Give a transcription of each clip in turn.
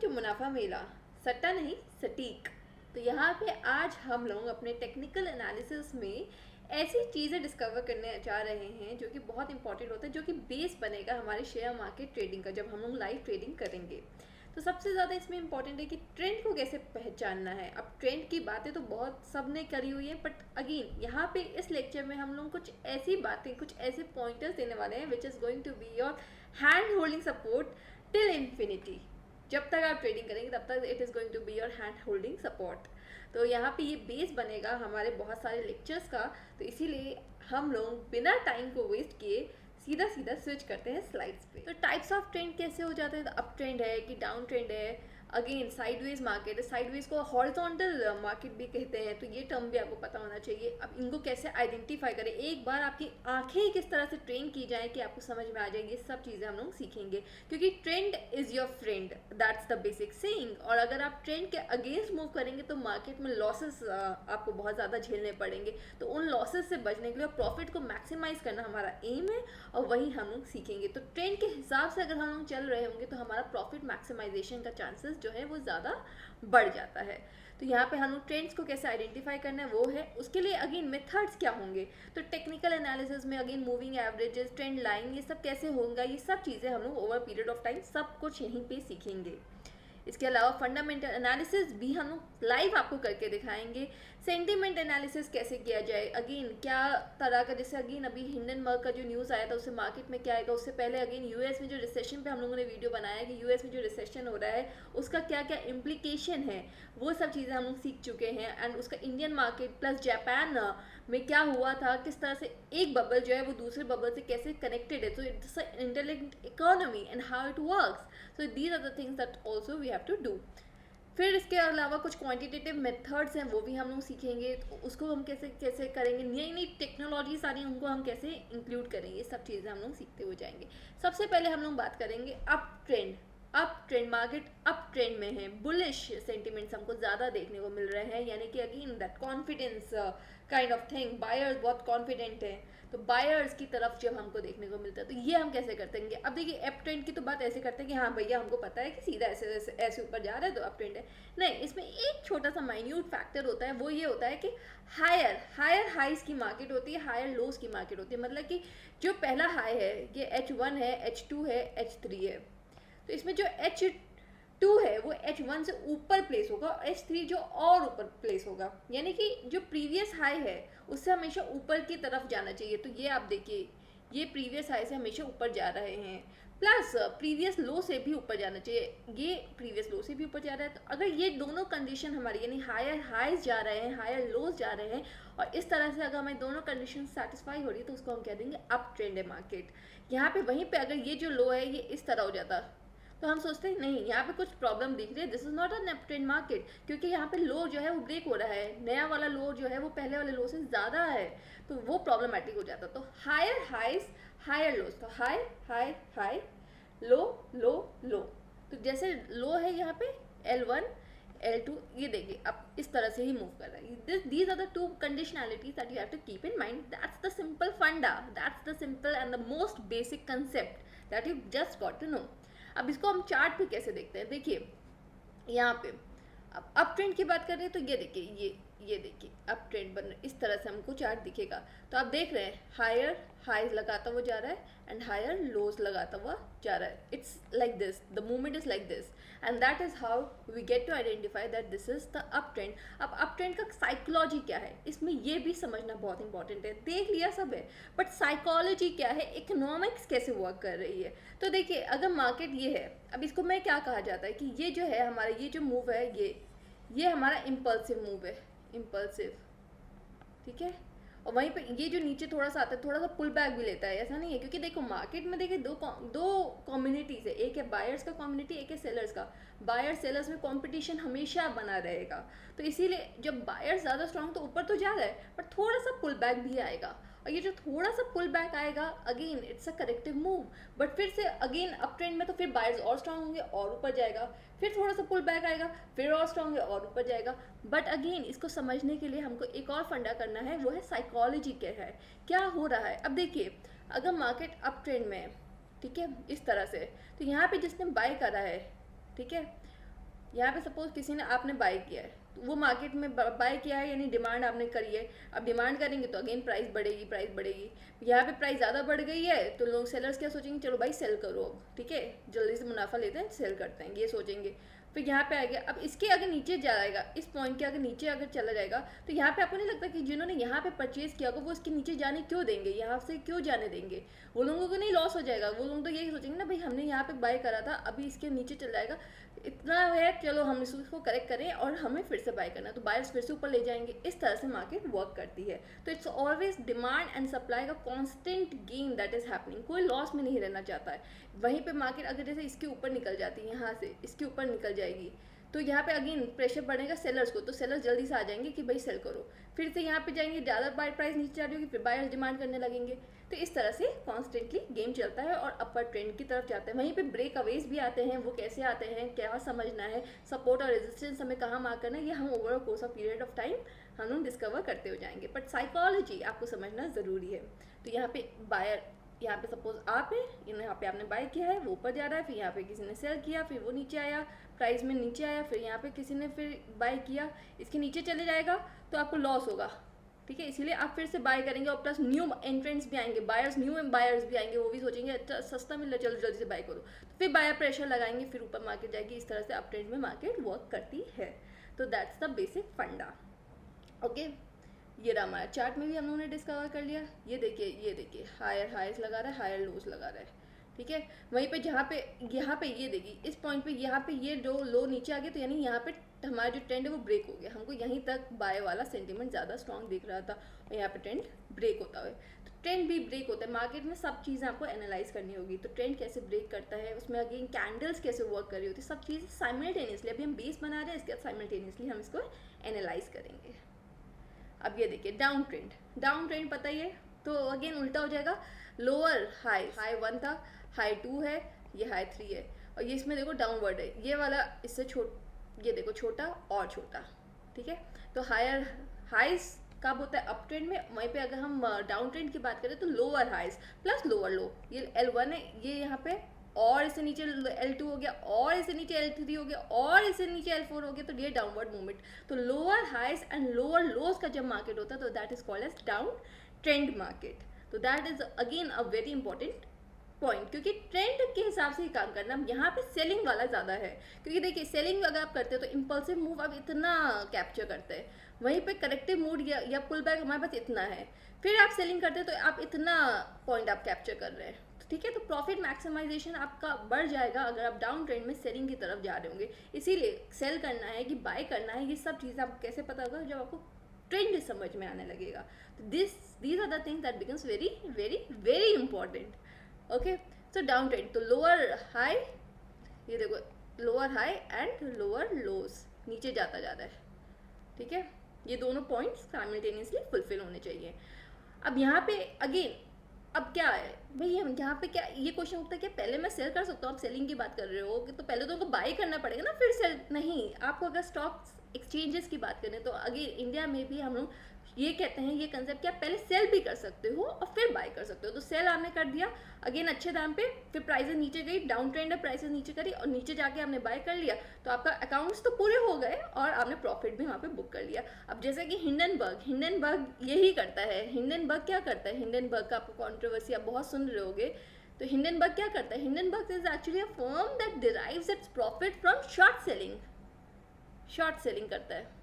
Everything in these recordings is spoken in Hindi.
टू मुनाफा मेला, सट्टा नहीं सटीक। तो यहाँ पे आज हम लोग अपने टेक्निकल एनालिसिस में ऐसी चीज़ें डिस्कवर करने जा रहे हैं जो कि बहुत इंपॉर्टेंट होता है, जो कि बेस बनेगा हमारे शेयर मार्केट ट्रेडिंग का जब हम लोग लाइव ट्रेडिंग करेंगे। तो सबसे ज़्यादा इसमें इंपॉर्टेंट है कि ट्रेंड को कैसे पहचानना है। अब ट्रेंड की बातें तो बहुत सब ने करी हुई है, बट अगेन यहाँ पे इस लेक्चर में हम लोग कुछ ऐसी बातें, कुछ ऐसे पॉइंटर्स देने वाले हैं which is going to be your hand holding support till infinity. जब तक आप ट्रेडिंग करेंगे तब तक it is going to be your hand holding support. तो यहाँ पे ये बेस बनेगा हमारे बहुत सारे लेक्चर्स का। तो इसीलिए हम लोग बिना टाइम को वेस्ट किए सीधा सीधा स्विच करते हैं स्लाइड्स पे। तो टाइप्स ऑफ ट्रेंड कैसे हो जाते हैं, तो अप ट्रेंड है कि डाउन ट्रेंड है, अगेन साइडवेज मार्केट है, साइडवेज को हॉरिजॉन्टल मार्केट भी कहते हैं। तो ये टर्म भी आपको पता होना चाहिए। अब इनको कैसे आइडेंटिफाई करें, एक बार आपकी आंखें किस तरह से ट्रेन की जाए कि आपको समझ में आ जाएगी, सब चीज़ें हम लोग सीखेंगे। क्योंकि trend is your friend, that's the basic saying. और अगर आप ट्रेंड के अगेंस्ट मूव करेंगे तो मार्केट में लॉसेस आपको बहुत ज़्यादा झेलने पड़ेंगे। तो उन लॉसेस से बचने के लिए प्रॉफिट को मैक्सिमाइज करना हमारा एम है, और वही हम लोग सीखेंगे। तो ट्रेंड के हिसाब से अगर हम लोग चल रहे होंगे तो हमारा प्रॉफिट मैक्सिमाइजेशन का चांसेस जो है वो ज़्यादा बढ़ जाता है। तो यहाँ पे हम लोग ट्रेंड्स को कैसे आइडेंटिफाई करना है वो है। उसके लिए अगेन मेथड्स क्या होंगे, तो टेक्निकल एनालिसिस में again moving averages, trend line, ये सब कैसे होगा, ये सब चीज़ें हम लोग ओवर पीरियड ऑफ टाइम सब कुछ यहीं पे सीखेंगे। इसके अलावा फंडामेंटल एनालिसिस भी हम लोग लाइव आपको करके दिखाएंगे। सेंटीमेंट एनालिसिस कैसे किया जाए, अगेन क्या तरह का, जैसे अगेन अभी हिंडनबर्ग का जो न्यूज़ आया था उससे मार्केट में क्या आएगा। उससे पहले अगेन यूएस में जो रिसेशन पे हम लोगों ने वीडियो बनाया कि यूएस में जो रिसेशन हो रहा है उसका क्या क्या इम्प्लीकेशन है, वो सब चीज़ें हम लोग सीख चुके हैं। एंड उसका इंडियन मार्केट प्लस जापान में क्या हुआ था, किस तरह से एक बबल जो है वो दूसरे बबल से कैसे कनेक्टेड है। So it's interlinked economy and how it works. So these are the things that also we have to do. फिर इसके अलावा कुछ क्वांटिटेटिव मेथड्स हैं वो भी हम लोग सीखेंगे। तो उसको हम कैसे कैसे करेंगे, नई नई टेक्नोलॉजी सारी उनको हम कैसे इंक्लूड करेंगे, सब चीज़ें हम लोग सीखते हुए जाएंगे। सबसे पहले हम लोग बात करेंगे up trend. Up trend, market up trend में है, बुलिश सेंटिमेंट्स हमको ज़्यादा देखने को मिल रहे हैं, यानी कि again that confidence kind of thing, buyers बहुत कॉन्फिडेंट है। तो बायर्स की तरफ जब हमको देखने को मिलता है तो ये हम कैसे करते हैं। अब देखिए अप ट्रेंड की तो बात ऐसे करते हैं कि हाँ भैया हमको पता है कि सीधा ऐसे ऐसे ऐसे ऊपर जा रहा है तो अप ट्रेंड है। नहीं, इसमें एक छोटा सा माइन्यूट फैक्टर होता है, वो ये होता है कि हायर हायर हाइज की मार्केट होती है, हायर लोज की मार्केट होती है। मतलब कि जो पहला हाई है ये H1 है, H2 है, H3 है। तो इसमें जो H2 है वो H1 से ऊपर प्लेस होगा, और H3 जो और ऊपर प्लेस होगा, यानी कि जो प्रीवियस हाई है उससे हमेशा ऊपर की तरफ जाना चाहिए। तो ये आप देखिए, ये प्रीवियस हाई से हमेशा ऊपर जा रहे हैं, प्लस प्रीवियस लो से भी ऊपर जाना चाहिए, ये प्रीवियस लो से भी ऊपर जा रहा है। तो अगर ये दोनों कंडीशन हमारी, यानी हायर हाइज जा रहे हैं, हायर लोज जा रहे हैं, और इस तरह से अगर हमें दोनों कंडीशन सेटिस्फाई हो रही है तो उसको हम कह देंगे अप ट्रेंड है मार्केट। यहाँ पे वहीं पे अगर ये जो लो है ये इस तरह हो जाता तो हम सोचते हैं नहीं यहाँ पे कुछ प्रॉब्लम दिख रही है, this is not an up trend market, क्योंकि यहाँ पे लो जो है वो ब्रेक हो रहा है, नया वाला लो जो है वो पहले वाले लो से ज़्यादा है, तो वो प्रॉब्लमेटिक हो जाता। तो हायर हाइज हायर लोज, तो हाई हाई हाई, लो लो लो। तो जैसे लो है यहाँ पे L1 L2, ये देखिए अब इस तरह से ही मूव कर रहा है। These are the two conditionalities that you have to keep in mind. That's the simple funda, that's the simple and the most basic concept that you just got to know. अब इसको हम चार्ट पे कैसे देखते हैं, देखिए यहाँ पे अब अप ट्रेंड की बात कर रहे हैं तो ये देखिए, ये देखिए अप ट्रेंड बन रहा है, इस तरह से हमको चार्ट दिखेगा। तो आप देख रहे हैं हायर हाइज लगाता हुआ जा रहा है एंड हायर लोज लगाता हुआ जा रहा है। It's like this, the movement is like this, and that is how we get to identify that this is the up trend. अब अप ट्रेंड का साइकोलॉजी क्या है, इसमें ये भी समझना बहुत इंपॉर्टेंट है। देख लिया सब है, बट साइकोलॉजी क्या है, इकोनॉमिक्स कैसे वर्क कर रही है। तो देखिए अगर मार्केट ये है, अब इसको मैं क्या कहा जाता है कि ये जो है हमारा, ये जो मूव है ये हमारा इम्पल्सिव मूव है, इम्पल्सिव, ठीक है। और वहीं पे ये जो नीचे थोड़ा सा आता है, थोड़ा सा पुल बैक भी लेता है, ऐसा नहीं है, क्योंकि देखो मार्केट में देखिए दो कम्युनिटीज है, एक है बायर्स का कम्युनिटी, एक है सेलर्स का। बायर सेलर्स में कंपटीशन हमेशा बना रहेगा, तो इसीलिए जब बायर्स ज़्यादा स्ट्रांग तो ऊपर तो जा रहा है, पर थोड़ा सा पुल बैक भी आएगा। और ये जो थोड़ा सा पुल बैक आएगा again it's a corrective move, but फिर से अगेन अप ट्रेंड में तो फिर बायर्स और स्ट्रांग होंगे और ऊपर जाएगा, फिर थोड़ा सा पुल बैक आएगा, फिर और स्ट्रांग है और ऊपर जाएगा। बट अगेन इसको समझने के लिए हमको एक और फंडा करना है, वो है साइकोलॉजी क्या है, क्या हो रहा है। अब देखिए अगर मार्केट अप ट्रेंड में है, ठीक है, इस तरह से, तो यहाँ पे जिसने बाय करा है, ठीक है, यहाँ पे सपोज किसी ने आपने बाय किया है, तो वो मार्केट में बाय किया है यानी डिमांड आपने करी है। अब डिमांड करेंगे तो अगेन प्राइस बढ़ेगी, प्राइस बढ़ेगी। यहाँ पे प्राइस ज़्यादा बढ़ गई है तो लोग सेलर्स क्या सोचेंगे, चलो भाई सेल करो अब, ठीक है, जल्दी से मुनाफा लेते हैं, सेल करते हैं, ये सोचेंगे। फिर यहाँ पे आ गया, अब इसके आगे नीचे जाएगा, इस पॉइंट के आगे नीचे अगर चला जाएगा तो यहाँ पे आपको नहीं लगता कि जिन्होंने यहाँ पे परचेज किया होगा वो इसके नीचे जाने क्यों देंगे, यहाँ से क्यों जाने देंगे? वो लोगों को नहीं लॉस हो जाएगा, वो लोग तो यही सोचेंगे ना भाई हमने यहाँ पे बाय करा था, अभी इसके नीचे चल जाएगा, इतना है, चलो हम इसको करेक्ट करें और हमें फिर से बाय करना है, तो बायर्स फिर से ऊपर ले जाएंगे। इस तरह से मार्केट वर्क करती है। तो it's always demand and supply का constant gain that is happening, कोई लॉस में नहीं रहना चाहता है। वहीं पे मार्केट अगर जैसे इसके ऊपर निकल जाती है, यहाँ से इसके ऊपर निकल जाएगी, तो यहाँ पे अगेन प्रेशर बढ़ेगा सेलर्स को, तो सेलर्स जल्दी से आ जाएंगे कि भाई सेल करो। फिर से यहाँ पे जाएंगे, ज़्यादा बाय प्राइस नीचे जा रही होगी, फिर बायर्स डिमांड करने लगेंगे। तो इस तरह से कॉन्स्टेंटली गेम चलता है और अपर ट्रेंड की तरफ जाता है। वहीं पे ब्रेक अवेज भी आते हैं, वो कैसे आते हैं, क्या समझना है, सपोर्ट और रेजिस्टेंस हमें कहाँ मार्क करना है, ये हम over course of period of time हम लोग डिस्कवर करते हो जाएंगे। बट साइकोलॉजी आपको समझना ज़रूरी है। तो यहाँ पे बायर, यहाँ पे सपोज आप है, यहाँ पे आपने बाय किया है, वो ऊपर जा रहा है, फिर यहाँ पे किसी ने सेल किया, फिर वो नीचे आया, प्राइस में नीचे आया, फिर यहाँ पे किसी ने फिर बाय किया, इसके नीचे चले जाएगा तो आपको लॉस होगा, ठीक है। इसीलिए आप फिर से बाय करेंगे और प्लस न्यू एंट्रेंट्स भी आएंगे, बायर्स, न्यू बायर्स भी आएंगे, वो भी सोचेंगे अच्छा सस्ता मिल रहा है, जल्दी जल्दी से बाय करो, तो फिर बायर प्रेशर लगाएंगे, फिर ऊपर मार्केट जाएगी। इस तरह से अप ट्रेंड में मार्केट वर्क करती है। तो दैट्स द बेसिक फंडा। ओके, ये रहा हमारा चार्ट में भी हम लोगों ने डिस्कवर कर लिया। ये देखिए हायर हाइज लगा रहा है, हायर लोज लगा रहा है, ठीक है। वहीं पे जहाँ पे यहाँ पे ये देखिए इस पॉइंट पे यहाँ पे ये जो लो नीचे आ गया, तो यानी यहाँ पे हमारा जो ट्रेंड है वो ब्रेक हो गया। हमको यहीं तक बाय वाला सेंटीमेंट ज़्यादा स्ट्रॉन्ग दिख रहा था और यहाँ पे ट्रेंड ब्रेक होता है। तो ट्रेंड भी ब्रेक होता है। मार्केट में सब चीज़ें आपको एनालाइज करनी होगी। तो ट्रेंड कैसे ब्रेक करता है, उसमें अगेन कैंडल्स कैसे वर्क कर रही होती है, सब चीज़ें साइमल्टेनियसली, अभी हम बेस बना रहे हैं, इसके बाद साइमल्टेनियसली हम इसको एनालाइज करेंगे। अब ये देखिए डाउन ट्रेंड, डाउन ट्रेंड पता ही है, तो अगेन उल्टा हो जाएगा। लोअर हाई, हाई 1 था, हाई 2 है, ये हाई 3 है, और ये इसमें देखो डाउनवर्ड है, ये वाला इससे ये देखो छोटा और छोटा, ठीक है। तो हायर हाइज कब होता है अप ट्रेंड में, वहीं पे अगर हम डाउन ट्रेंड की बात करें तो lower highs plus lower low, ये L1 है, ये यहाँ पे, और इससे नीचे L2 हो गया, और इससे नीचे L3 हो गया, और इससे नीचे L4 हो गया, तो ये डाउनवर्ड मूवमेंट। तो lower highs and lower lows का जब मार्केट होता है तो that is called as down trend market. तो that is again a very important point, क्योंकि ट्रेंड के हिसाब से ही काम करना। यहाँ पे सेलिंग वाला ज़्यादा है, क्योंकि देखिए सेलिंग अगर आप करते हो तो इम्पल्सिव मूव आप इतना कैप्चर करते हैं, वहीं पे करेक्टिव मूड या पुल बैक हमारे पास इतना है, फिर आप सेलिंग करते हो तो आप इतना पॉइंट आप कैप्चर कर रहे हैं, ठीक है। तो प्रॉफिट मैक्सिमाइजेशन आपका बढ़ जाएगा अगर आप डाउन ट्रेंड में सेलिंग की तरफ जा रहे होंगे। इसीलिए सेल करना है कि बाय करना है, ये सब चीज़ें आपको कैसे पता होगा, जब आपको ट्रेंड समझ में आने लगेगा। तो these are the things that becomes very very very important. Okay, so down trend तो लोअर हाई, ये देखो lower high and lower lows, नीचे जाता जा रहा है, ठीक है। ये दोनों पॉइंट्स साइमल्टेनियसली फुलफिल होने चाहिए। अब यहाँ पे अगेन अब क्या है भाई, हम यहाँ पे क्या ये क्वेश्चन उठता है कि पहले मैं सेल कर सकता हूँ, आप सेलिंग की बात कर रहे हो कि तो पहले तो उनको बाय करना पड़ेगा ना फिर सेल, नहीं। आपको अगर स्टॉक्स एक्सचेंजेस की बात करें तो अगेन इंडिया में भी हम लोग ये कहते हैं, ये कंसेप्ट कि आप पहले सेल भी कर सकते हो और फिर बाय कर सकते हो। तो सेल आपने कर दिया अगेन अच्छे दाम पे, फिर प्राइसेस नीचे गई, डाउन ट्रेंड है, प्राइसेस नीचे करी और नीचे जाके आपने बाय कर लिया, तो आपका अकाउंट्स तो पूरे हो गए और आपने प्रॉफिट भी वहाँ पे बुक कर लिया। अब जैसे कि हिंडनबर्ग यही करता है। हिंडनबर्ग क्या करता है, हिंडनबर्ग का आपको कॉन्ट्रोवर्सी आप बहुत सुन रहे होगे। तो हिंडनबर्ग क्या करता है, Hindenburg is actually a firm that derives its profit from short selling. Short selling करता है।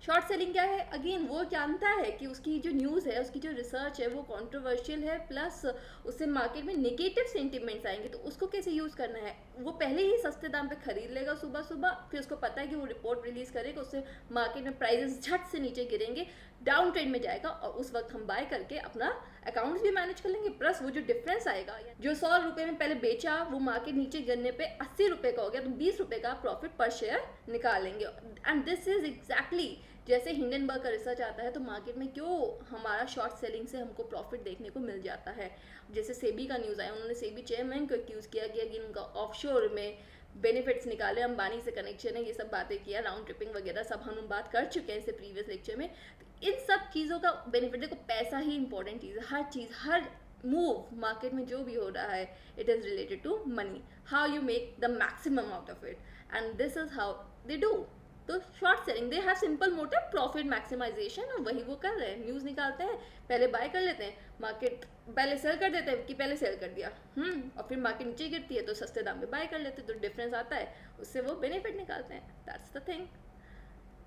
शॉर्ट सेलिंग क्या है, अगेन वो जानता है कि उसकी जो न्यूज़ है, उसकी जो रिसर्च है वो कंट्रोवर्शियल है, प्लस उससे मार्केट में नेगेटिव सेंटिमेंट्स आएंगे, तो उसको कैसे यूज़ करना है। वो पहले ही सस्ते दाम पे खरीद लेगा सुबह सुबह, फिर उसको पता है कि वो रिपोर्ट रिलीज करेगा, उससे मार्केट में प्राइसेस झट से नीचे गिरेंगे, डाउन ट्रेंड में जाएगा और उस वक्त हम बाय करके अपना अकाउंट्स भी मैनेज कर लेंगे, प्लस वो जो डिफरेंस आएगा, जो 100 रुपये में पहले बेचा वो मार्केट नीचे गिरने पे 80 रुपये का हो गया, तो 20 रुपये का प्रॉफिट पर शेयर निकालेंगे। एंड दिस इज एग्जैक्टली जैसे हिंडनबर्ग का रिसर्च आता है, तो मार्केट में क्यों हमारा शॉर्ट सेलिंग से हमको प्रॉफिट देखने को मिल जाता है। जैसे सेबी का न्यूज़ आया, उन्होंने सेबी चेयरमैन को एक्यूज़ किया गया कि उनका ऑफशोर में बेनिफिट्स निकाले, अंबानी से कनेक्शन है, ये सब बातें किया, राउंड ट्रिपिंग वगैरह सब हम बात कर चुके हैं इससे प्रीवियस लेक्चर में। तो इन सब चीज़ों का बेनिफिट, देखो पैसा ही इंपॉर्टेंट चीज़ है, हर चीज़, हर मूव मार्केट में जो भी हो रहा है it is related to money, how you make the maximum out of it, and this is how they do. तो short selling they have simple motive profit maximisation, और वही वो कर रहे हैं। न्यूज़ निकालते हैं, पहले बाय कर लेते हैं, मार्केट पहले सेल कर देते हैं कि पहले सेल कर दिया, और फिर मार्केट नीचे गिरती है तो सस्ते दाम में बाय कर लेते हैं, तो डिफरेंस आता है, उससे वो बेनिफिट निकालते हैं। That's the thing.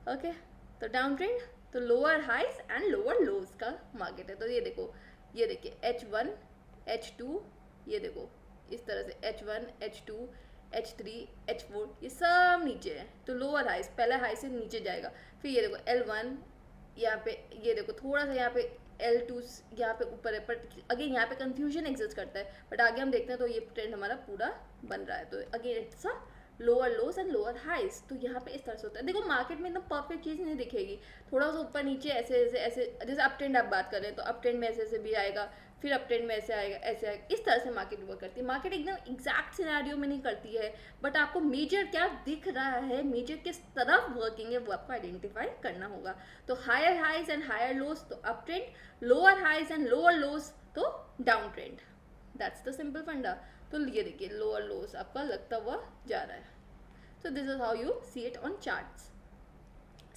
ओके, तो डाउन ट्रेंड तो lower highs and lower lows का मार्केट है। तो ये देखो, ये देखिए H1 H2, ये देखो इस तरह से H1 H2 H3 H4 ये सब नीचे है, तो लोअर हाइस पहले हाई से नीचे जाएगा। फिर ये देखो L1 यहाँ पे, ये देखो थोड़ा सा यहाँ पे L2 यहाँ पे ऊपर है, पर अगेन यहाँ पे कंफ्यूजन एग्जिस्ट करता है, बट आगे हम देखते हैं तो ये ट्रेंड हमारा पूरा बन रहा है। तो again it's a lower lows and lower highs. तो यहाँ पे इस तरह से होता है। देखो मार्केट में एकदम परफेक्ट चीज़ नहीं दिखेगी, थोड़ा सा ऊपर नीचे ऐसे ऐसे ऐसे, जैसे अप ट्रेंड आप बात कर रहे हैं तो अप ट्रेंड में ऐसे ऐसे भी आएगा, फिर अप ट्रेंड में ऐसे आएगा, ऐसे आएगा, इस तरह से मार्केट वर्क करती है। मार्केट एकदम एग्जैक्ट सिनेरियो में नहीं करती है, बट आपको मेजर क्या दिख रहा है, मेजर किस तरफ वर्किंग है, वो आपको आइडेंटिफाई करना होगा। तो higher highs and higher lows तो up trend, lower highs and lower lows तो down trend. That's the simple funda. तो ये देखिए लोअर लोज आपका लगता हुआ जा रहा है। तो this is how you see it on charts.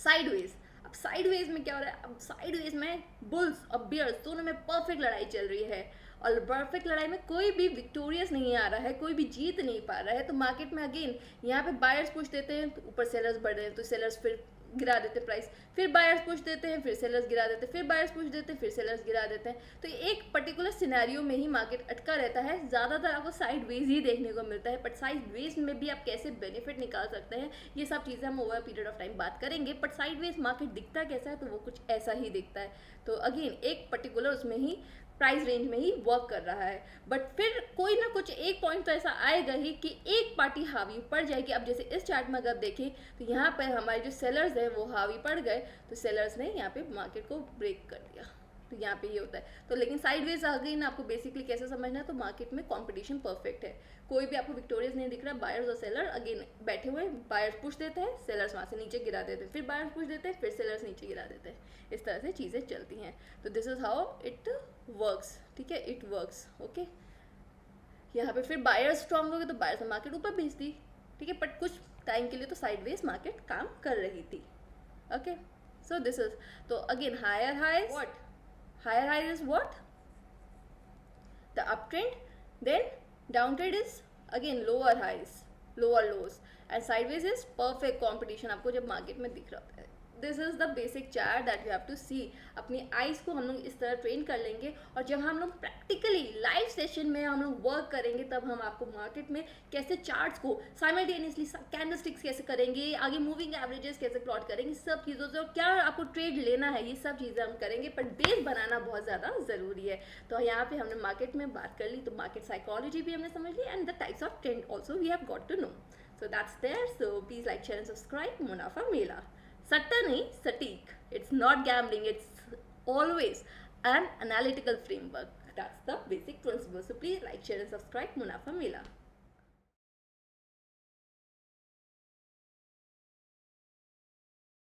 Sideways, अब साइडवेज में क्या हो रहा है, अब साइडवेज में बुल्स और बियर्स दोनों में परफेक्ट लड़ाई चल रही है, और परफेक्ट लड़ाई में कोई भी विक्टोरियस नहीं आ रहा है, कोई भी जीत नहीं पा रहा है। तो मार्केट में अगेन यहाँ पे बायर्स पुश देते हैं तो ऊपर सेलर्स बढ़ रहे हैं, तो सेलर्स फिर गिरा देते प्राइस, फिर बायर्स पुश देते हैं, फिर सेलर्स गिरा देते हैं, फिर बायर्स पुश देते हैं, फिर सेलर्स गिरा देते हैं। तो एक पर्टिकुलर सिनेरियो में ही मार्केट अटका रहता है। ज़्यादातर आपको साइडवेज ही देखने को मिलता है, बट साइडवेज में भी आप कैसे बेनिफिट निकाल सकते हैं, ये सब चीज़ें हम ओवर पीरियड ऑफ टाइम बात करेंगे। बट साइडवेज मार्केट दिखता कैसा है, तो वो कुछ ऐसा ही दिखता है। तो अगेन एक पर्टिकुलर उसमें ही प्राइस रेंज में ही वर्क कर रहा है, बट फिर कोई ना कुछ एक पॉइंट तो ऐसा आएगा ही कि एक पार्टी हावी पड़ जाएगी। अब जैसे इस चार्ट में अगर देखें तो यहाँ पर हमारे जो सेलर्स हैं वो हावी पड़ गए, तो सेलर्स ने यहाँ पे मार्केट को ब्रेक कर दिया। तो यहाँ पे ये होता है। तो लेकिन साइडवेज अगेन आपको बेसिकली कैसे समझना है, तो मार्केट में कंपटीशन परफेक्ट है, कोई भी आपको विक्टोरियस नहीं दिख रहा। बायर्स और सेलर अगेन बैठे हुए, बायर्स पुश देते हैं, सेलर्स वहाँ से नीचे गिरा देते हैं, फिर बायर्स पुश देते हैं, फिर सेलर्स नीचे गिरा देते हैं। इस तरह से चीज़ें चलती हैं। तो this is how it works. ठीक है, इट वर्क्स। ओके, यहाँ पे फिर बायर्स स्ट्रॉन्ग हो गए तो बायर्स ने मार्केट ऊपर भेज दी। ठीक है, बट कुछ टाइम के लिए तो साइडवेज मार्केट काम कर रही थी। ओके, सो दिस इज, तो again higher highs, what higher high is what, the uptrend, then downtrend is again lower highs, lower lows, and sideways is perfect competition आपको जब मार्केट में दिख रहा है। This is the basic chart that you have to see. अपनी आइज को हम लोग इस तरह ट्रेन कर लेंगे, और जब हम लोग प्रैक्टिकली लाइव सेशन में हम लोग वर्क करेंगे, तब हम आपको मार्केट में कैसे चार्ट्स को साइमल्टेनियसली कैंडलस्टिक्स कैसे करेंगे, आगे मूविंग एवरेजेस कैसे प्लॉट करेंगे, सब चीज़ों से, और क्या आपको ट्रेड लेना है, ये सब चीज़ें हम करेंगे। बट बेस बनाना बहुत ज़्यादा ज़रूरी है। तो यहाँ पे हमने मार्केट में बात कर ली, तो मार्केट साइकोलॉजी भी हमने समझ ली, and the types of trend also we have got to know. So that's there. So please like, share and subscribe मुनाफा मेला। सट्टा नहीं, सटीक। It's not gambling, it's always an analytical framework. That's the basic principle. So please like, share and subscribe Munafa Mela.